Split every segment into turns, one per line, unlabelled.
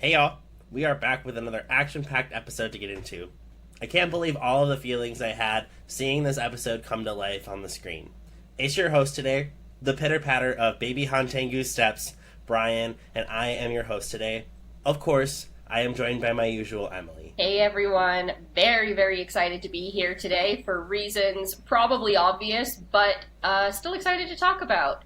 Hey y'all, we are back with another action-packed episode to get into. I can't believe all of the feelings I had seeing this episode come to life on the screen. It's your host today, the pitter-patter of baby Hantengu steps, Bryan, and I am your host today. Of course, I am joined by my usual Emily.
Hey everyone, very excited to be here today for reasons probably obvious, but still excited to talk about.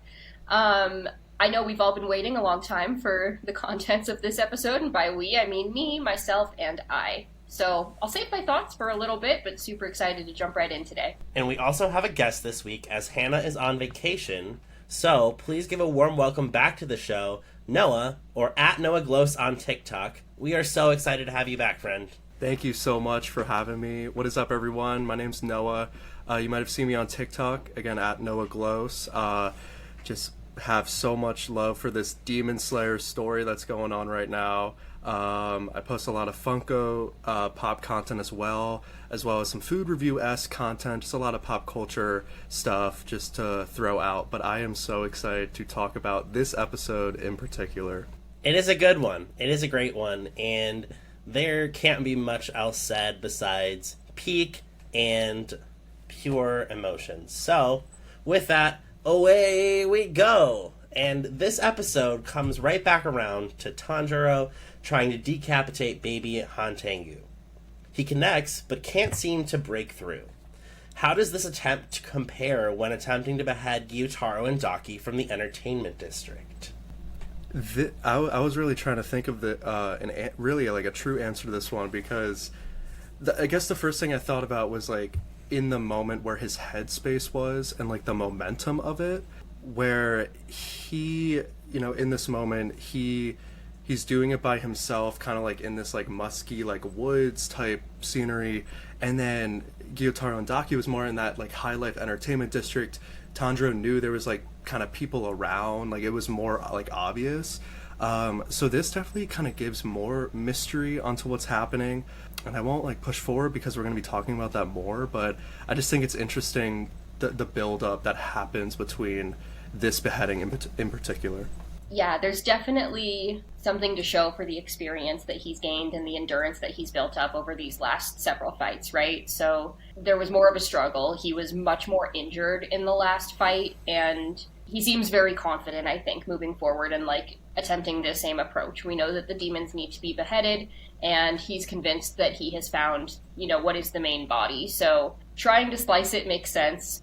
I know we've all been waiting a long time for the contents of this episode, and by we, I mean me, myself, and I. So I'll save my thoughts for a little bit, but super excited to jump right in today.
And we also have a guest this week as Hannah is on vacation, so please give a warm welcome back to the show, Noah, or at Noah Gloss on TikTok. We are so excited to have you back, friend.
Thank you so much for having me. What is up, everyone? My name's Noah. You might have seen me on TikTok, again, at Noah Gloss. Just have so much love for this Demon Slayer story that's going on right now. I post a lot of Funko pop content as well as some food review-esque content, just a lot of pop culture stuff just to throw out. But I am so excited to talk about this episode in particular.
It is a good one. It is a great one, and there can't be much else said besides peak and pure emotions. So, with that, away we go! And this episode comes right back around to Tanjiro trying to decapitate baby Hantengu. He connects, but can't seem to break through. How does this attempt compare when attempting to behead Gyutaro and Daki from the entertainment district?
I was really trying to think of really like a true answer to this one, because I guess the first thing I thought about was like in the moment where his headspace was and like the momentum of it, where he, in this moment he's doing it by himself, kind of like in this like musky like woods type scenery, and then Gyutaro and Daki was more in that like high life entertainment district. Tanjiro knew there was like kind of people around, like it was more like obvious. So this definitely kind of gives more mystery onto what's happening, and I won't like push forward because we're going to be talking about that more, but I just think it's interesting the build up that happens between this beheading in particular.
Yeah, there's definitely something to show for the experience that he's gained and the endurance that he's built up over these last several fights, right? So there was more of a struggle. He was much more injured in the last fight, and he seems very confident, I think, moving forward and like attempting the same approach. We know that the demons need to be beheaded, and he's convinced that he has found, what is the main body. So trying to slice it makes sense.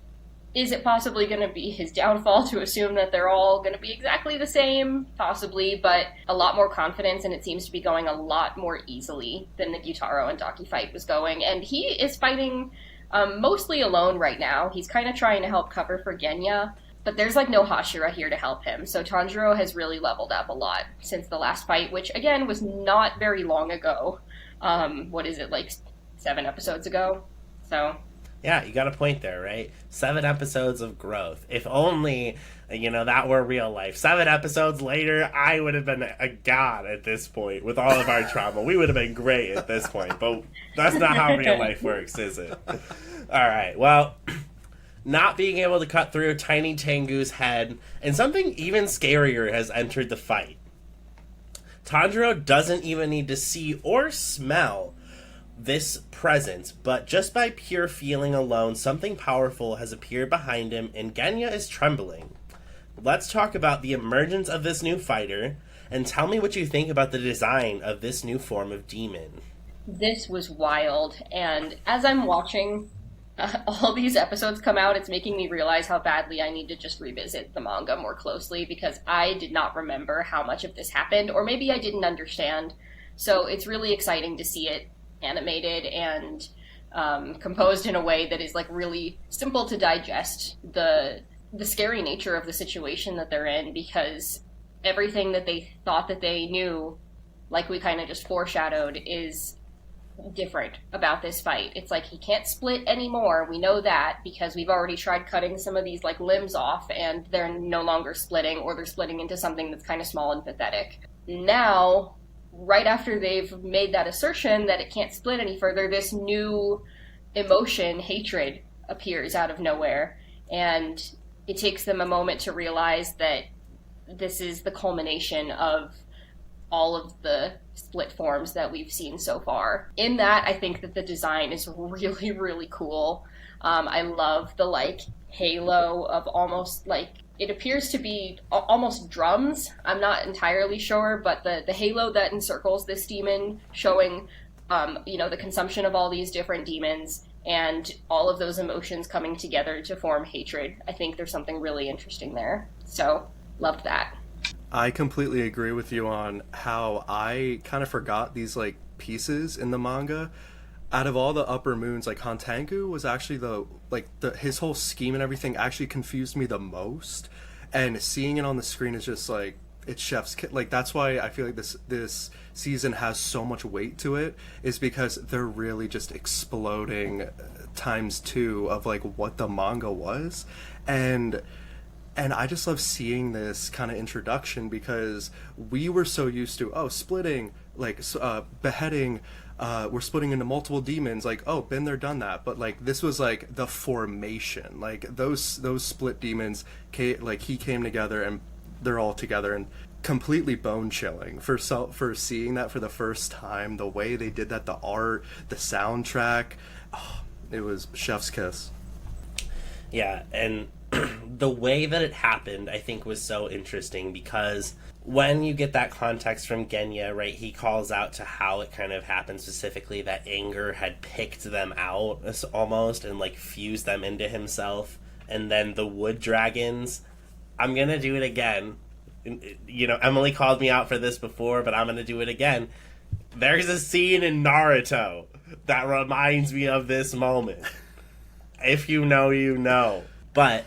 Is it possibly going to be his downfall to assume that they're all going to be exactly the same? Possibly, but a lot more confidence, and it seems to be going a lot more easily than the Gyutaro and Daki fight was going. And he is fighting mostly alone right now. He's kind of trying to help cover for Genya, but there's like no Hashira here to help him. So Tanjiro has really leveled up a lot since the last fight, which again was not very long ago. What is it, like 7 episodes ago? So
yeah, you got a point there, right? 7 episodes of growth. If only, that were real life. 7 episodes later, I would have been a god at this point with all of our trauma. We would have been great at this point, but that's not how real life works, is it? All right, well, not being able to cut through Tiny Tengu's head, and something even scarier has entered the fight. Tanjiro doesn't even need to see or smell this presence, but just by pure feeling alone, something powerful has appeared behind him, and Genya is trembling. Let's talk about the emergence of this new fighter, and tell me what you think about the design of this new form of demon.
This was wild, and as I'm watching all these episodes come out, it's making me realize how badly I need to just revisit the manga more closely, because I did not remember how much of this happened, or maybe I didn't understand. So it's really exciting to see it animated and composed in a way that is like really simple to digest the scary nature of the situation that they're in, because everything that they thought that they knew, like we kind of just foreshadowed, is different about this fight. It's like he can't split anymore. We know that because we've already tried cutting some of these like limbs off, and they're no longer splitting, or they're splitting into something that's kind of small and pathetic. Now, right after they've made that assertion that it can't split any further, this new emotion, hatred, appears out of nowhere, and it takes them a moment to realize that this is the culmination of all of the split forms that we've seen so far. In that, I think that the design is really, really cool. I love the like halo of almost like, it appears to be almost drums. I'm not entirely sure, but the halo that encircles this demon, showing the consumption of all these different demons and all of those emotions coming together to form hatred. I think there's something really interesting there. So, loved that.
I completely agree with you on how I kind of forgot these like pieces in the manga. Out of all the upper moons, like Hantengu was actually his whole scheme and everything actually confused me the most. And seeing it on the screen is just like, it's chef's kiss. Like, that's why I feel like this season has so much weight to it, is because they're really just exploding times two of like what the manga was. And I just love seeing this kind of introduction, because we were so used to splitting, like beheading, we're splitting into multiple demons, like, been there, done that. But like, this was like the formation, like those split demons he came together, and they're all together, and completely bone chilling for seeing that for the first time. The way they did that, the art, the soundtrack, it was chef's kiss.
Yeah, and the way that it happened, I think, was so interesting, because when you get that context from Genya, right, he calls out to how it kind of happened specifically, that anger had picked them out almost and like fused them into himself. And then the wood dragons, I'm gonna do it again. Emily called me out for this before, but I'm gonna do it again. There's a scene in Naruto that reminds me of this moment. If you know, you know. But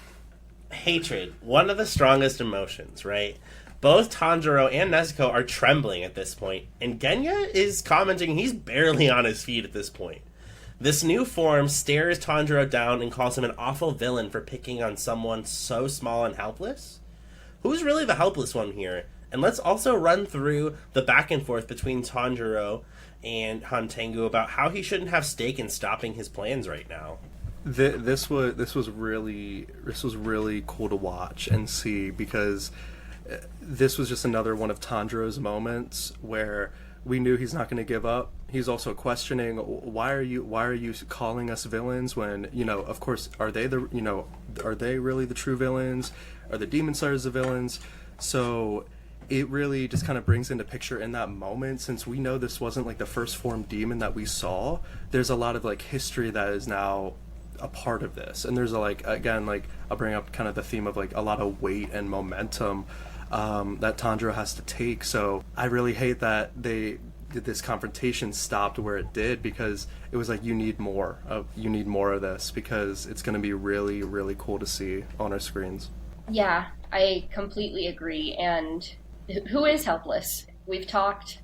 hatred, one of the strongest emotions, right? Both Tanjiro and Nezuko are trembling at this point, and Genya is commenting he's barely on his feet at this point. This new form stares Tanjiro down and calls him an awful villain for picking on someone so small and helpless. Who's really the helpless one here? And let's also run through the back and forth between Tanjiro and Hantengu about how he shouldn't have stake in stopping his plans right now.
This was really cool to watch and see, because this was just another one of Tanjiro's moments where we knew he's not going to give up. He's also questioning, why are you calling us villains when, of course, are they really the true villains? Are the demon slayers the villains? So it really just kind of brings into picture in that moment, since we know this wasn't like the first form demon that we saw, there's a lot of like history that is now a part of this. And there's I'll bring up kind of the theme of like a lot of weight and momentum that Tanjiro has to take. So I really hate that this confrontation stopped where it did, because it was like, you need more of this, because it's going to be really, really cool to see on our screens.
Yeah, I completely agree. And who is helpless? We've talked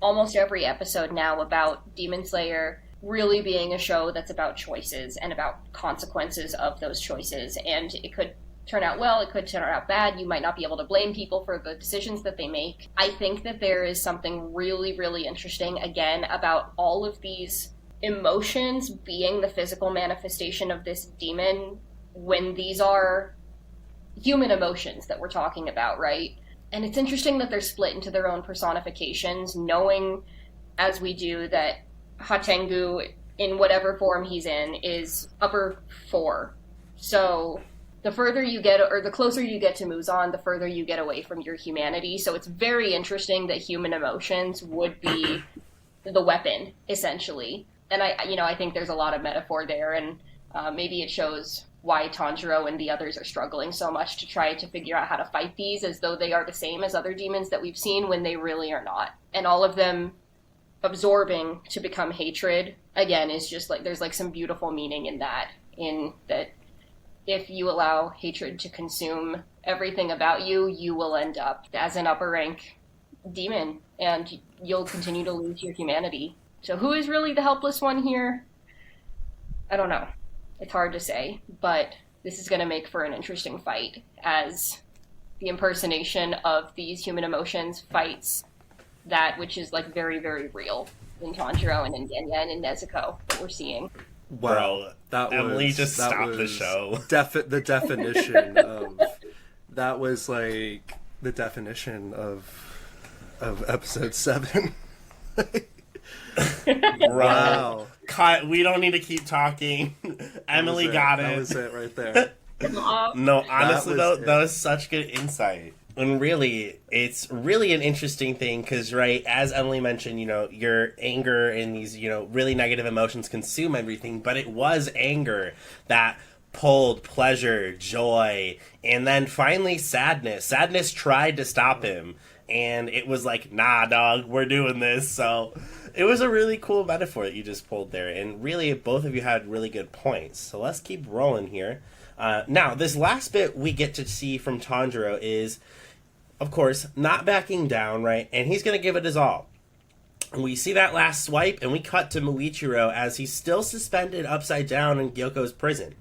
almost every episode now about Demon Slayer really being a show that's about choices and about consequences of those choices. And it could turn out well, it could turn out bad. You might not be able to blame people for the decisions that they make. I think that there is something really, really interesting, again, about all of these emotions being the physical manifestation of this demon, when these are human emotions that we're talking about, right? And it's interesting that they're split into their own personifications, knowing, as we do, that Hantengu, in whatever form he's in, is upper 4. So the further you get, or the closer you get to Muzan, the further you get away from your humanity. So it's very interesting that human emotions would be the weapon, essentially. And I think there's a lot of metaphor there, and maybe it shows why Tanjiro and the others are struggling so much to try to figure out how to fight these, as though they are the same as other demons that we've seen, when they really are not. And all of them absorbing to become hatred, again, is just like, there's like some beautiful meaning in that if you allow hatred to consume everything about you, you will end up as an upper rank demon, and you'll continue to lose your humanity. So who is really the helpless one here? I don't know. It's hard to say, but this is going to make for an interesting fight, as the impersonation of these human emotions fights that which is like very, very real in Tanjiro and in Genya and in Nezuko that we're seeing.
Wow, Emily just stopped the show.
The definition of that was like the definition of of episode 7.
Wow. Cut. We don't need to keep talking. Emily got it.
That was it right there.
No, honestly, that
it.
was such good insight. And really, it's really an interesting thing because, right, as Emily mentioned, your anger and these, really negative emotions consume everything, but it was anger that pulled pleasure, joy, and then finally sadness. Sadness tried to stop him, and it was like, nah, dog, we're doing this. So it was a really cool metaphor that you just pulled there, and really, both of you had really good points. So let's keep rolling here. Now, this last bit we get to see from Tanjiro is, of course, not backing down, right? And he's going to give it his all. And we see that last swipe, and we cut to Muichiro as he's still suspended upside down in Gyokko's prison.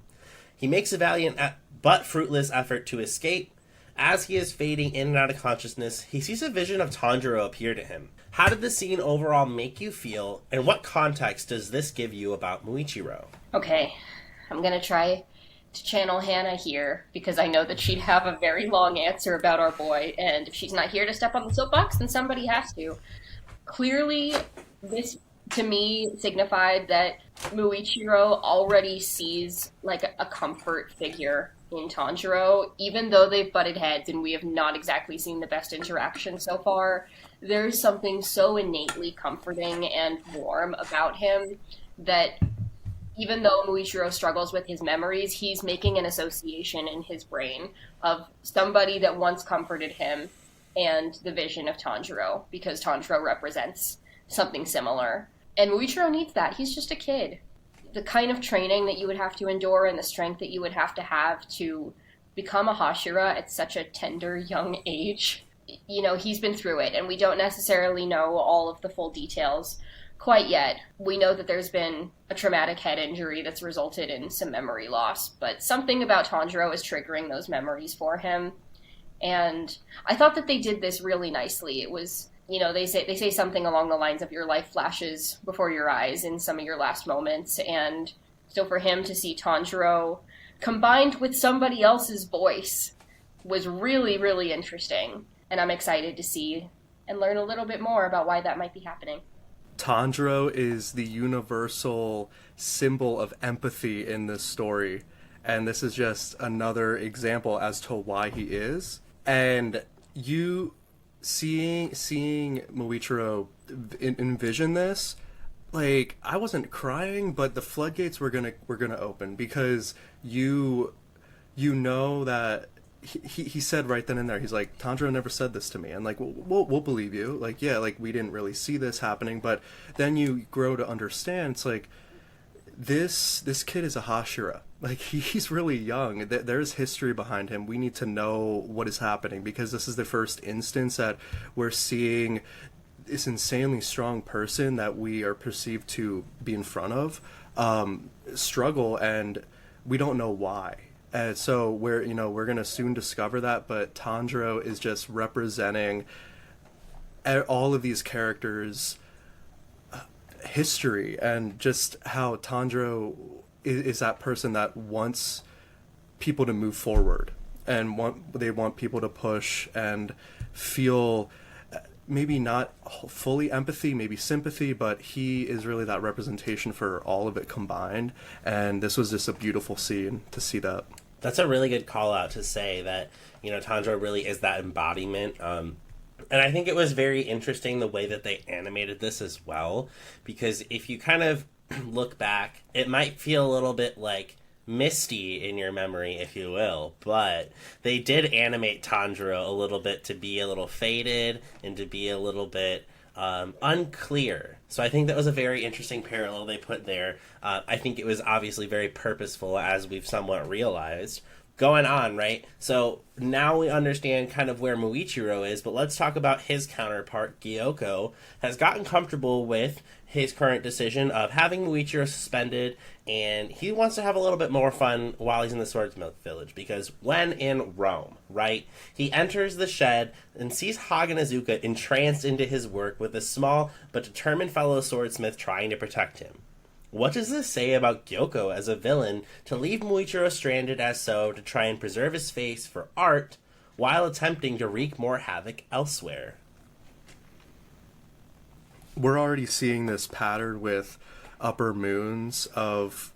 He makes a valiant but fruitless effort to escape. As he is fading in and out of consciousness, he sees a vision of Tanjiro appear to him. How did the scene overall make you feel, and what context does this give you about Muichiro?
Okay, I'm going to try to channel Hannah here, because I know that she'd have a very long answer about our boy, and if she's not here to step on the soapbox, then somebody has to. Clearly, this, to me, signified that Muichiro already sees, like, a comfort figure in Tanjiro, even though they've butted heads and we have not exactly seen the best interaction so far. There's something so innately comforting and warm about him that even though Muichiro struggles with his memories, he's making an association in his brain of somebody that once comforted him and the vision of Tanjiro, because Tanjiro represents something similar. And Muichiro needs that. He's just a kid. The kind of training that you would have to endure and the strength that you would have to become a Hashira at such a tender young age, he's been through it, and we don't necessarily know all of the full details quite yet. We know that there's been a traumatic head injury that's resulted in some memory loss, but something about Tanjiro is triggering those memories for him. And I thought that they did this really nicely. It was, they say something along the lines of your life flashes before your eyes in some of your last moments. And so for him to see Tanjiro combined with somebody else's voice was really, really interesting. And I'm excited to see and learn a little bit more about why that might be happening.
Tanjiro is the universal symbol of empathy in this story, and this is just another example as to why he is. And you seeing Muichiro envision this, like, I wasn't crying, but the floodgates were gonna open, because you know that he said right then and there, he's like, Tanjiro never said this to me, and like, we'll believe you, like, yeah, like, we didn't really see this happening. But then you grow to understand, it's like, this kid is a Hashira, like, he's really young, there's history behind him. We need to know what is happening, because this is the first instance that we're seeing this insanely strong person that we are perceived to be in front of struggle, and we don't know why. So we're gonna soon discover that, but Tanjiro is just representing all of these characters' history, and just how Tanjiro is that person that wants people to move forward, and they want people to push and feel maybe not fully empathy, maybe sympathy, but he is really that representation for all of it combined. And this was just a beautiful scene to see that.
That's a really good call out to say that, Tanjiro really is that embodiment. And I think it was very interesting the way that they animated this as well, because if you kind of look back, it might feel a little bit like misty in your memory, if you will, but they did animate Tanjiro a little bit to be a little faded and to be a little bit unclear. So I think that was a very interesting parallel they put there. I think it was obviously very purposeful, as we've somewhat realized. Going on, right? So now we understand kind of where Muichiro is, but let's talk about his counterpart. Gyokko has gotten comfortable with his current decision of having Muichiro suspended, and he wants to have a little bit more fun while he's in the Swordsmith village, because when in Rome, right, he enters the shed and sees Hagen Azuka entranced into his work with a small but determined fellow swordsmith trying to protect him. What does this say about Gyokko as a villain to leave Muichiro stranded as so to try and preserve his face for art while attempting to wreak more havoc elsewhere?
we're already seeing this pattern with upper moons of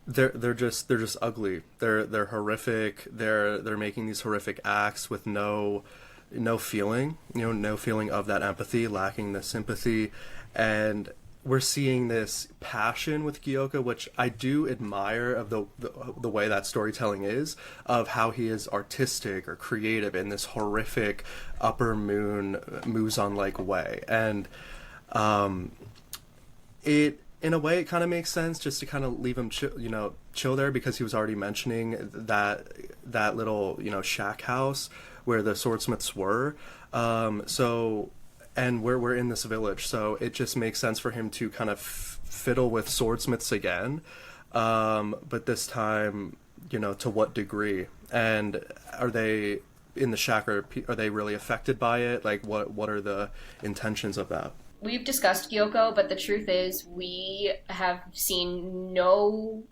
they're just ugly. They're horrific. They're making these horrific acts with no feeling, no feeling of that empathy, lacking the sympathy. And we're seeing this passion with Gyokko, which I do admire of the way that storytelling is, of how he is artistic or creative in this horrific upper moon Muzan-like way. And it, in a way, it kind of makes sense just to kind of leave him chill there, because he was already mentioning that little shack house where the swordsmiths were. And we're in this village, so it just makes sense for him to kind of fiddle with swordsmiths again, but this time, to what degree? And are they in the shack? Are they really affected by it? Like, what are the intentions of that?
We've discussed Gyokko, but the truth is we have seen no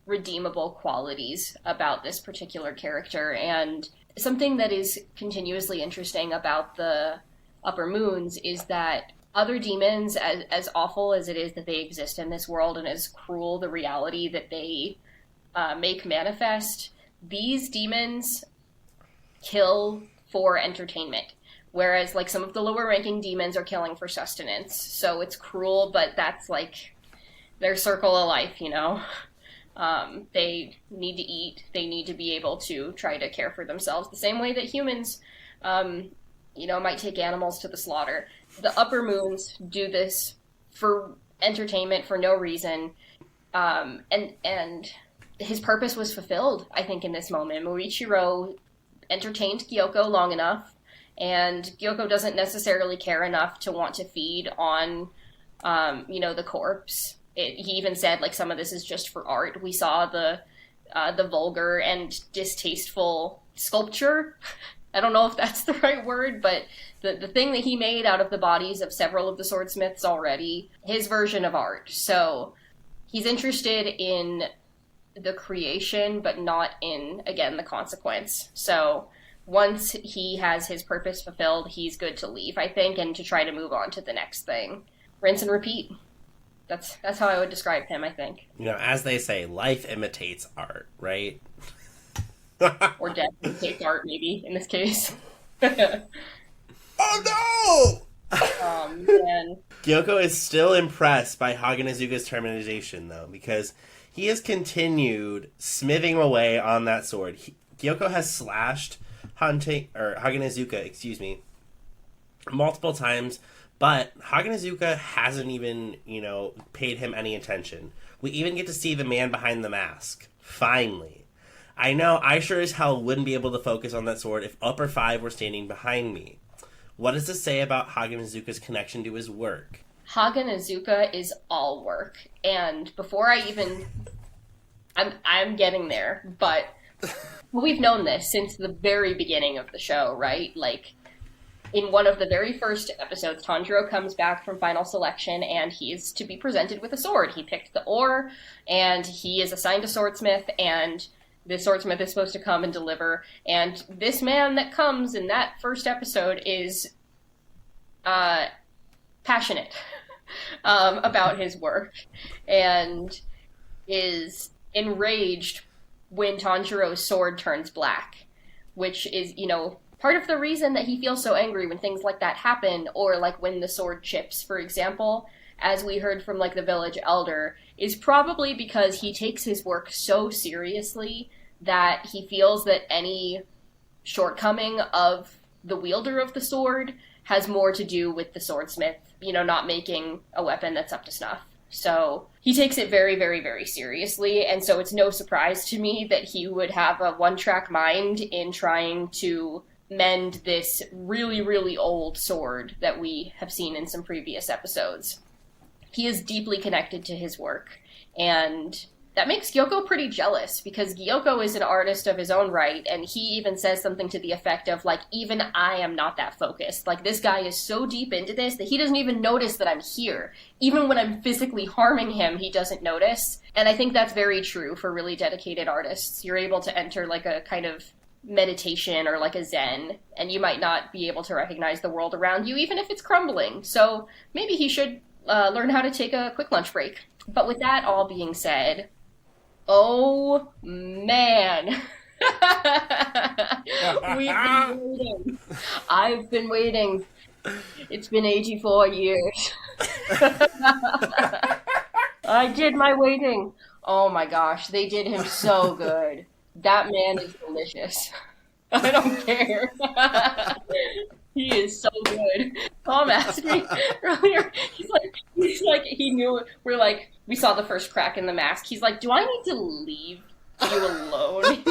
redeemable qualities about this particular character, and something that is continuously interesting about the upper moons is that other demons, as awful as it is that they exist in this world and as cruel the reality that they make manifest, these demons kill for entertainment. Whereas, like, some of the lower ranking demons are killing for sustenance. So it's cruel, but that's, like, their circle of life, They need to eat. They need to be able to try to care for themselves the same way that humans might take animals to the slaughter. The upper moons do this for entertainment for no reason. And his purpose was fulfilled, I think, in this moment. Muichiro entertained Gyokko long enough, and Gyokko doesn't necessarily care enough to want to feed on, the corpse. He even said, like, some of this is just for art. We saw the vulgar and distasteful sculpture. I don't know if that's the right word, but the thing that he made out of the bodies of several of the swordsmiths already, his version of art. So he's interested in the creation, but not in, again, the consequence. So once he has his purpose fulfilled, he's good to leave, I think, and to try to move on to the next thing. Rinse and repeat. That's how I would describe him, I think.
As they say, life imitates art, right?
Or death imitates art, maybe, in this case.
Oh, no!
Man.
Gyokko is still impressed by Haganazuka's termination, though, because he has continued smithing away on that sword. Gyokko has slashed Haganazuka, multiple times, but Haganazuka hasn't even, paid him any attention. We even get to see the man behind the mask. Finally. I know, I sure as hell wouldn't be able to focus on that sword if Upper 5 were standing behind me. What does this say about Haganazuka's connection to his work?
Haganazuka is all work. And before I even... I'm getting there, but we've known this since the very beginning of the show, right? Like, in one of the very first episodes, Tanjiro comes back from final selection, and he's to be presented with a sword. He picked the ore, and he is assigned a swordsmith, and the swordsmith is supposed to come and deliver. And this man that comes in that first episode is passionate about his work, and is enraged when Tanjiro's sword turns black, which is, part of the reason that he feels so angry when things like that happen, or like when the sword chips, for example, as we heard from like the village elder, is probably because he takes his work so seriously that he feels that any shortcoming of the wielder of the sword has more to do with the swordsmith, not making a weapon that's up to snuff. So he takes it very, very, very seriously, and so it's no surprise to me that he would have a one-track mind in trying to mend this really, really old sword that we have seen in some previous episodes. He is deeply connected to his work, and that makes Gyokko pretty jealous, because Gyokko is an artist of his own right, and he even says something to the effect of, like, even I am not that focused. Like, this guy is so deep into this that he doesn't even notice that I'm here. Even when I'm physically harming him, he doesn't notice. And I think that's very true for really dedicated artists. You're able to enter, like, a kind of meditation or like a zen, and you might not be able to recognize the world around you, even if it's crumbling. So maybe he should learn how to take a quick lunch break. But with that all being said, oh man. We've been waiting. I've been waiting. It's been 84 years. I did my waiting. Oh my gosh, they did him so good. That man is delicious. I don't care. He is so good. Tom asked me earlier. He knew. We saw the first crack in the mask. He's like, do I need to leave you alone?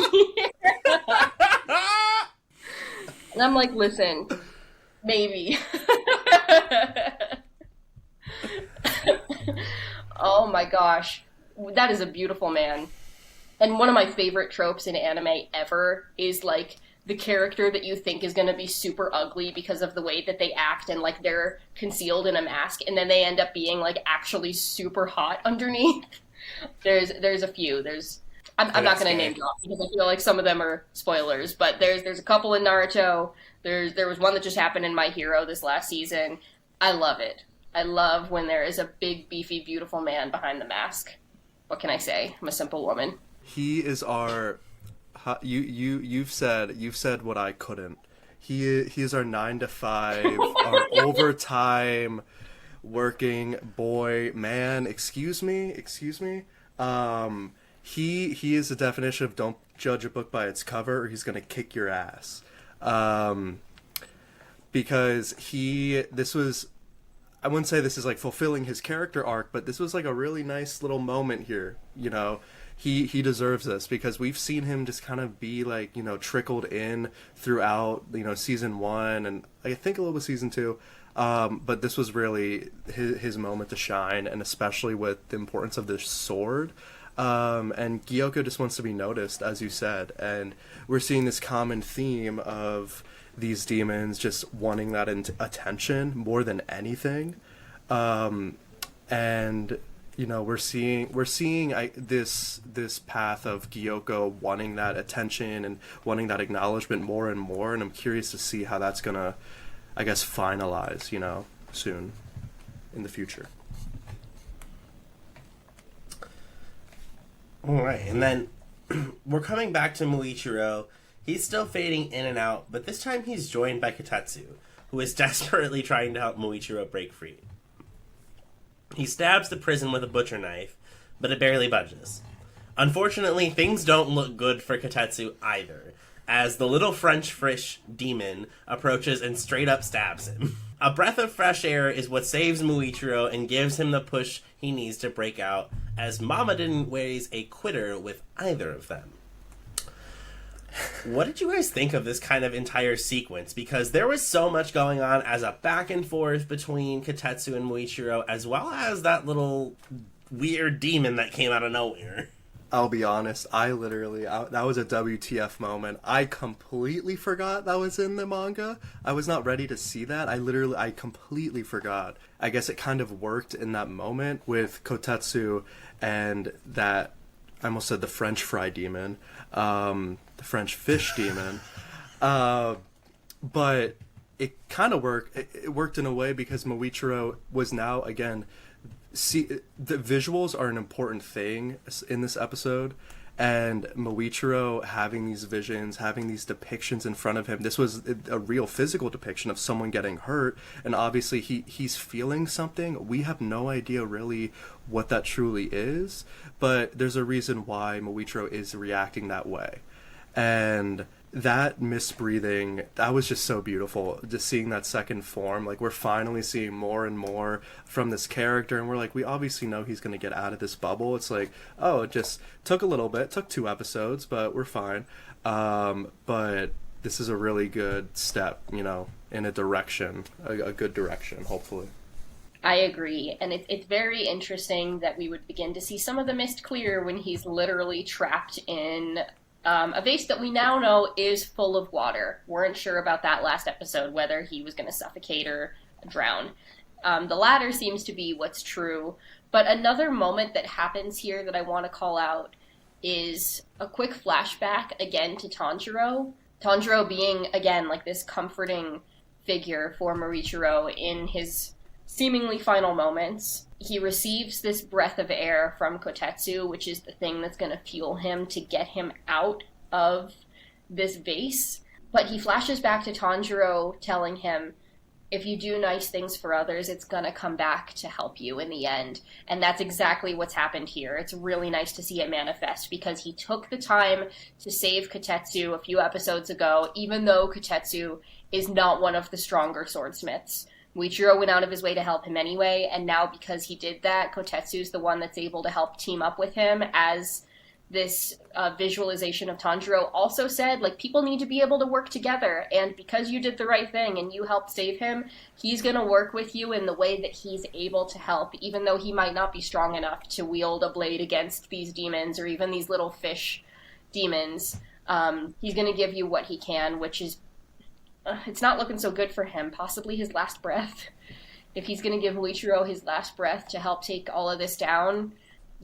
And I'm like, listen, maybe. Oh my gosh. That is a beautiful man. And one of my favorite tropes in anime ever is like the character that you think is going to be super ugly because of the way that they act and like they're concealed in a mask and then they end up being like actually super hot underneath. There's a few. I'm not going to name drop because I feel like some of them are spoilers, but there's a couple in Naruto. There was one that just happened in My Hero this last season. I love it. I love when there is a big, beefy, beautiful man behind the mask. What can I say? I'm a simple woman.
He is our. You've said what I couldn't. He is our 9 to 5, our overtime working boy man. Excuse me. He is the definition of don't judge a book by its cover or he's gonna kick your ass. Because this was, I wouldn't say this is like fulfilling his character arc, but this was like a really nice little moment here. You know, he deserves this because we've seen him just kind of be like, you know, trickled in throughout, you know, season 1 and I think a little bit season 2. But this was really his moment to shine, and especially with the importance of this sword. And Gyokko just wants to be noticed, as you said, and we're seeing this common theme of these demons just wanting that attention more than anything. And you know, we're seeing this path of Gyokko wanting that attention and wanting that acknowledgement more and more, and I'm curious to see how that's gonna, I guess, finalize, you know, soon in the future.
All right, and then we're coming back to Muichiro. He's still fading in and out, but this time he's joined by Kotetsu, who is desperately trying to help Muichiro break free. He stabs the prison with a butcher knife, but it barely budges. Unfortunately, things don't look good for Kotetsu either, as the little French fish demon approaches and straight up stabs him. A breath of fresh air is what saves Muichiro and gives him the push he needs to break out, as Mama didn't raise a quitter with either of them. What did you guys think of this kind of entire sequence? Because there was so much going on as a back and forth between Kotetsu and Muichiro, as well as that little weird demon that came out of nowhere.
I'll be honest, that was a WTF moment. I completely forgot that was in the manga. I was not ready to see that. I completely forgot. I guess it kind of worked in that moment with Kotetsu and that, I almost said the French fry demon, the French fish demon. But it kind of worked. It worked in a way because Muichiro was now, again, see, the visuals are an important thing in this episode, and Muichiro having these visions, having these depictions in front of him, this was a real physical depiction of someone getting hurt, and obviously he's feeling something. We have no idea really what that truly is, but there's a reason why Muichiro is reacting that way. And that misbreathing, that was just so beautiful, just seeing that second form. Like, we're finally seeing more and more from this character, and we're like, we obviously know he's going to get out of this bubble. It's like, oh, it just took a little bit, took 2 episodes, but we're fine. But this is a really good step, you know, in a direction, a good direction, hopefully.
I agree, and it's very interesting that we would begin to see some of the mist clear when he's literally trapped in a vase that we now know is full of water. Weren't sure about that last episode, whether he was going to suffocate or drown. The latter seems to be what's true. But another moment that happens here that I want to call out is a quick flashback again to Tanjiro. Tanjiro being, again, like this comforting figure for Muichiro in his seemingly final moments, he receives this breath of air from Kotetsu, which is the thing that's going to fuel him to get him out of this vase. But he flashes back to Tanjiro telling him, if you do nice things for others, it's going to come back to help you in the end. And that's exactly what's happened here. It's really nice to see it manifest because he took the time to save Kotetsu a few episodes ago, even though Kotetsu is not one of the stronger swordsmiths. Muichiro went out of his way to help him anyway, and now because he did that, Kotetsu's the one that's able to help team up with him, as this visualization of Tanjiro also said, like, people need to be able to work together, and because you did the right thing and you helped save him, he's going to work with you in the way that he's able to help, even though he might not be strong enough to wield a blade against these demons or even these little fish demons. He's going to give you what he can, which is, it's not looking so good for him, possibly his last breath. If he's going to give Muichiro his last breath to help take all of this down,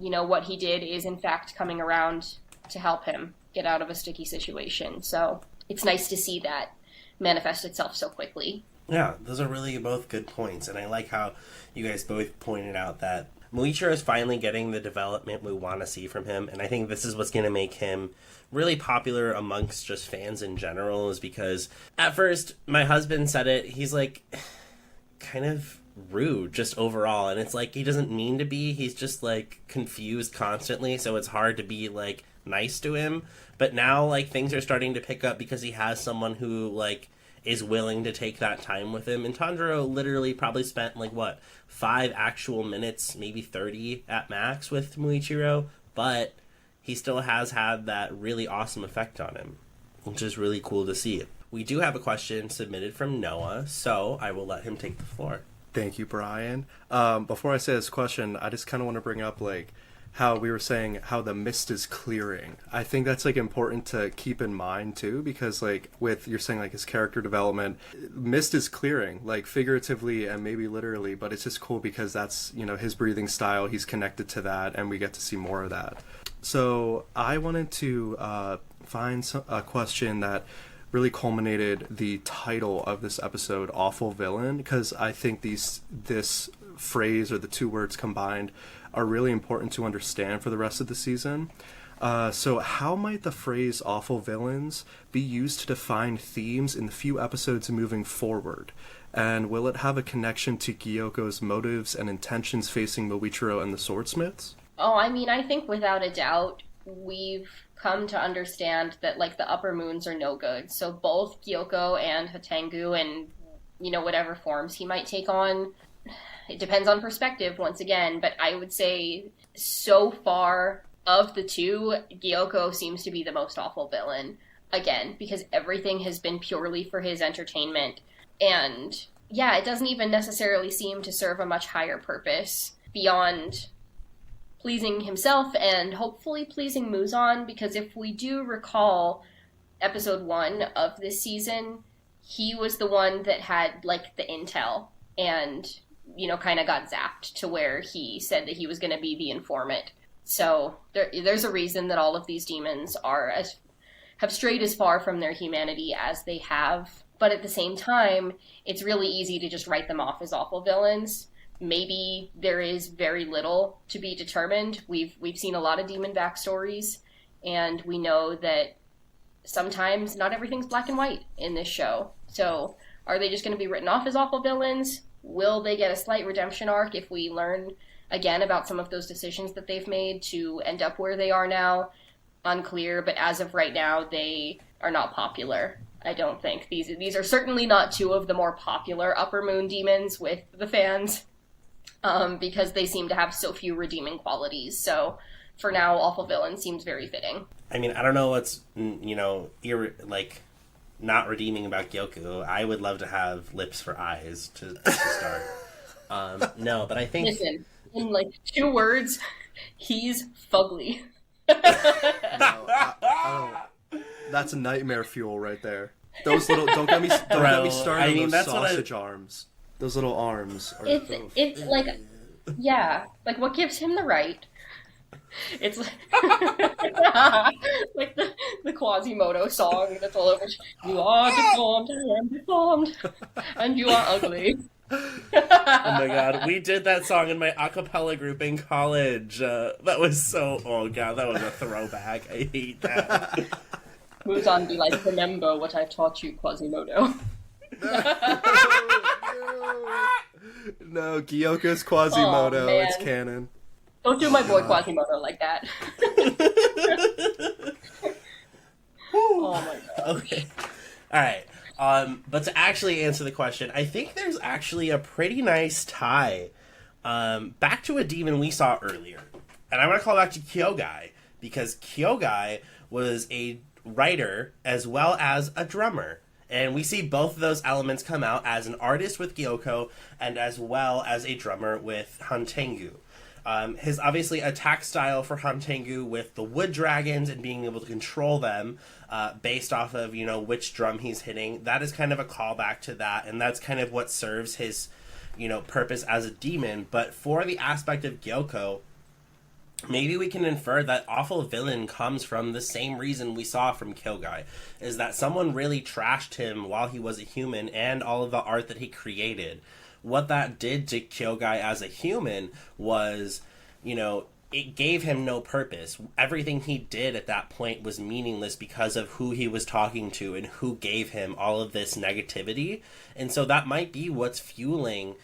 you know, what he did is in fact coming around to help him get out of a sticky situation. So it's nice to see that manifest itself so quickly.
Yeah, those are really both good points. And I like how you guys both pointed out that Muichiro is finally getting the development we want to see from him. And I think this is what's going to make him really popular amongst just fans in general, is because at first my husband said it, he's like kind of rude just overall, and it's like he doesn't mean to be, he's just like confused constantly, so it's hard to be like nice to him. But now like things are starting to pick up because he has someone who like is willing to take that time with him. And Tanjiro literally probably spent like 5 actual minutes, maybe 30 at max with Muichiro, but he still has had that really awesome effect on him, which is really cool to see. We do have a question submitted from Noah, so I will let him take the floor.
Thank you, Brian. Before I say this question, I just kind of want to bring up like how we were saying how the mist is clearing. I think that's like important to keep in mind too, because like with you're saying like his character development, mist is clearing, like figuratively and maybe literally, but it's just cool because that's, you know, his breathing style, he's connected to that, and we get to see more of that. So I wanted to find a question that really culminated the title of this episode, Awful Villain, because I think this phrase or the two words combined are really important to understand for the rest of the season. So how might the phrase awful villains be used to define themes in the few episodes moving forward? And will it have a connection to Gyokko's motives and intentions facing Muichiro and the Swordsmiths?
Oh, I mean, I think without a doubt, we've come to understand that, like, the upper moons are no good. So both Gyokko and Hantengu, and, you know, whatever forms he might take on, it depends on perspective, once again. But I would say, so far, of the two, Gyokko seems to be the most awful villain. Again, because everything has been purely for his entertainment. And, yeah, it doesn't even necessarily seem to serve a much higher purpose beyond pleasing himself and hopefully pleasing Muzan, because if we do recall episode 1 of this season, he was the one that had, like, the intel and, you know, kind of got zapped to where he said that he was going to be the informant. So there's a reason that all of these demons have strayed as far from their humanity as they have. But at the same time, it's really easy to just write them off as awful villains. Maybe there is very little to be determined. We've seen a lot of demon backstories, and we know that sometimes not everything's black and white in this show. So are they just going to be written off as awful villains? Will they get a slight redemption arc if we learn again about some of those decisions that they've made to end up where they are now? Unclear, but as of right now, they are not popular. I don't think. These are certainly not two of the more popular Upper Moon demons with the fans. Because they seem to have so few redeeming qualities. So, for now, Awful Villain seems very fitting.
I mean, I don't know what's, you know, not redeeming about Gyokko. I would love to have lips for eyes to start. No, but I think...
Listen, in, like, 2 words, he's fugly.
No, I don't. That's nightmare fuel right there. Those little... Don't get me started on those sausage arms. Those little arms are...
It's like, yeah, like what gives him the right? It's like, like the Quasimodo song that's all over. You are deformed, I am deformed, and you are ugly.
Oh my god, we did that song in my a cappella group in college. That was so, oh god, that was a throwback. I hate that.
Moves on to be like, remember what I taught you, Quasimodo.
No, Gyokko's Quasimodo.
Oh,
It's canon.
Don't do my boy Quasimodo like that. Oh my god.
Okay. Alright. But to actually answer the question, I think there's actually a pretty nice tie back to a demon we saw earlier. And I want to call back to Kyogai, because Kyogai was a writer as well as a drummer. And we see both of those elements come out as an artist with Gyokko and as well as a drummer with Hantengu. His obviously attack style for Hantengu with the wood dragons and being able to control them based off of, you know, which drum he's hitting, that is kind of a callback to that, and that's kind of what serves his, you know, purpose as a demon. But for the aspect of Gyokko, maybe we can infer that awful villain comes from the same reason we saw from Kyogai, is that someone really trashed him while he was a human and all of the art that he created. What that did to Kyogai as a human was, you know, it gave him no purpose. Everything he did at that point was meaningless because of who he was talking to and who gave him all of this negativity. And so that might be what's fueling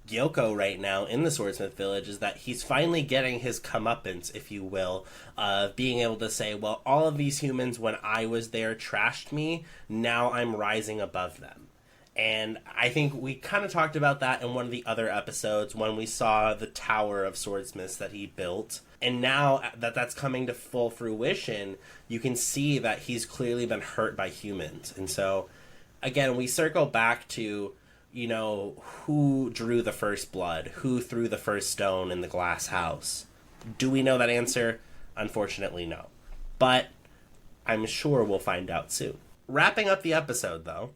Gyokko right now in the Swordsmith Village, is that he's finally getting his comeuppance, if you will, of being able to say, well, all of these humans when I was there trashed me, now I'm rising above them. And I think we kind of talked about that in one of the other episodes when we saw the tower of swordsmiths that he built. And now that that's coming to full fruition, you can see that he's clearly been hurt by humans. And so, again, we circle back to, you know, who drew the first blood? Who threw the first stone in the glass house? Do we know that answer? Unfortunately, no. But I'm sure we'll find out soon. Wrapping up the episode, though,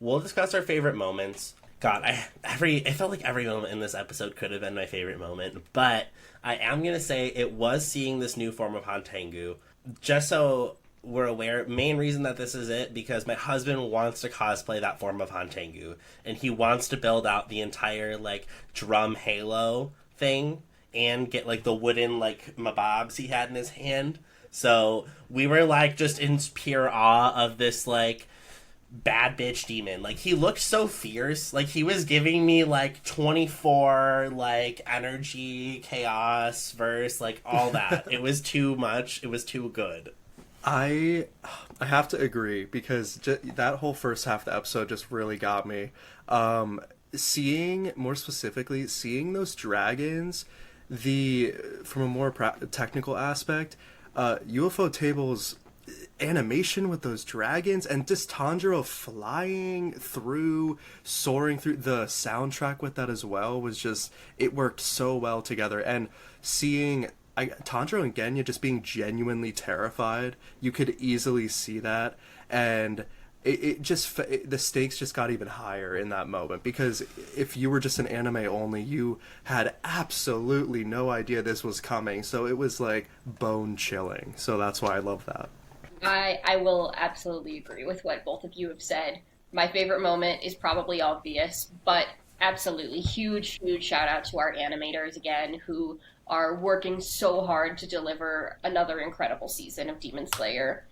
we'll discuss our favorite moments. God, it felt like every moment in this episode could have been my favorite moment, but I am going to say it was seeing this new form of Hantengu. Just so we're aware, main reason that this is it, because my husband wants to cosplay that form of Hantengu, and he wants to build out the entire, like, drum halo thing, and get, like, the wooden, like, mabobs he had in his hand. So we were, like, just in pure awe of this, like, bad bitch demon. Like, he looked so fierce. Like, he was giving me, like, 24, like, energy, chaos, verse, like, all that. It was too much. It was too good.
I have to agree, because that whole first half of the episode just really got me. More specifically, seeing those dragons, from a more technical aspect, UFO Table's animation with those dragons, and just Tanjiro flying through, soaring through, the soundtrack with that as well was just, it worked so well together. And seeing Tanjiro and Genya just being genuinely terrified, you could easily see that, and the stakes just got even higher in that moment, because if you were just an anime only, you had absolutely no idea this was coming, so it was like bone chilling. So that's why I love that.
I will absolutely agree with what both of you have said. My favorite moment is probably obvious, but absolutely huge shout out to our animators again, who are working so hard to deliver another incredible season of Demon Slayer.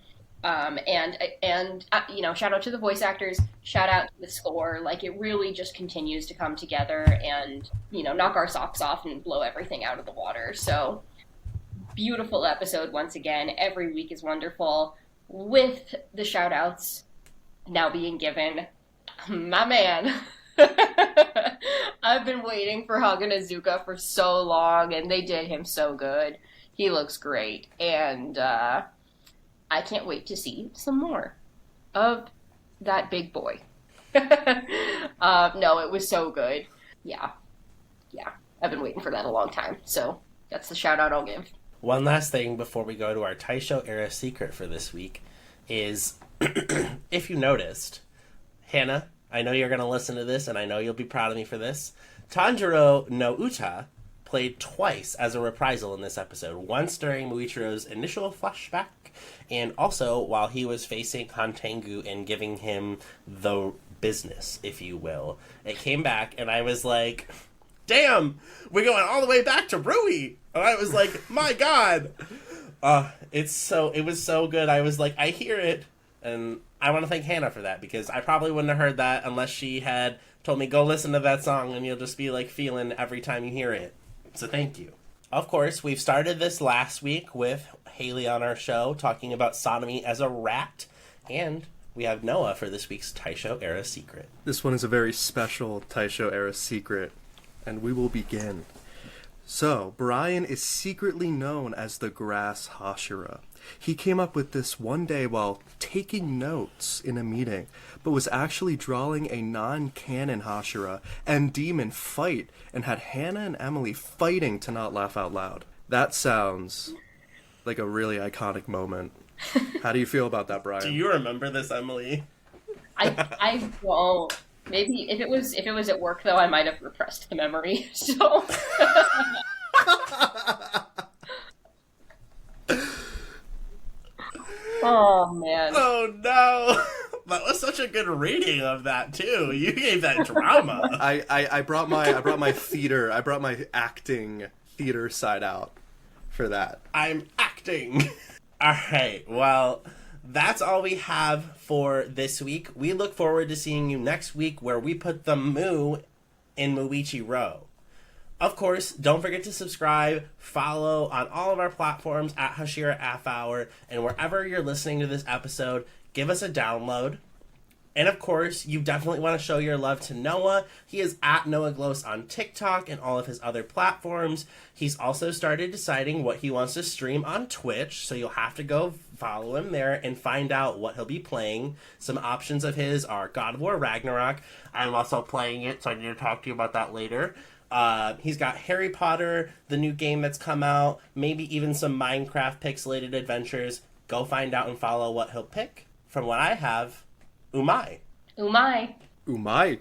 And you know, shout out to the voice actors, shout out to the score. Like, it really just continues to come together and, you know, knock our socks off and blow everything out of the water. So beautiful episode once again. Every week is wonderful, with the shout outs now being given. My man. I've been waiting for Haganazuka for so long, and they did him so good. He looks great, and I can't wait to see some more of that big boy. No, it was so good. Yeah. I've been waiting for that a long time, so that's the shout out I'll give.
One last thing before we go to our Taisho era secret for this week is, if you noticed, Hannah, I know you're going to listen to this, and I know you'll be proud of me for this. Tanjiro no Uta played twice as a reprisal in this episode. Once during Muichiro's initial flashback, and also while he was facing Hantengu and giving him the business, if you will. It came back, and I was like, damn, we're going all the way back to Rui. And I was like, my God. It was so good. I was like, I hear it. And I want to thank Hannah for that, because I probably wouldn't have heard that unless she had told me, go listen to that song, and you'll just be like feeling every time you hear it. So thank you. Of course, we've started this last week with Haley on our show talking about sodomy as a rat, and we have Noah for this week's Taisho Era Secret.
This one is a very special Taisho Era Secret, and we will begin. So, Bryan is secretly known as the Grass Hashira. He came up with this one day while taking notes in a meeting, but was actually drawing a non-canon Hashira and demon fight, and had Hannah and Emily fighting to not laugh out loud. That sounds like a really iconic moment. How do you feel about that, Bryan?
Do you remember this, Emily?
I won't. Maybe if it was at work though, I might have repressed the memory. So. Oh man.
Oh no. That was such a good reading of that too. You gave that drama.
I brought my acting theater side out for that.
I'm acting. All right. Well, that's all we have for this week. We look forward to seeing you next week, where we put the Mu in Muichiro. Of course, don't forget to subscribe, follow on all of our platforms at Hashira Half Hour, and wherever you're listening to this episode, give us a download. And of course, you definitely want to show your love to Noah. He is at Noah Gloss on TikTok and all of his other platforms. He's also started deciding what he wants to stream on Twitch, so you'll have to go follow him there and find out what he'll be playing. Some options of his are God of War Ragnarok. I'm also playing it, so I need to talk to you about that later. He's got Harry Potter, the new game that's come out, maybe even some Minecraft pixelated adventures. Go find out and follow what he'll pick. From what I have, umai.
Umai.
Umai.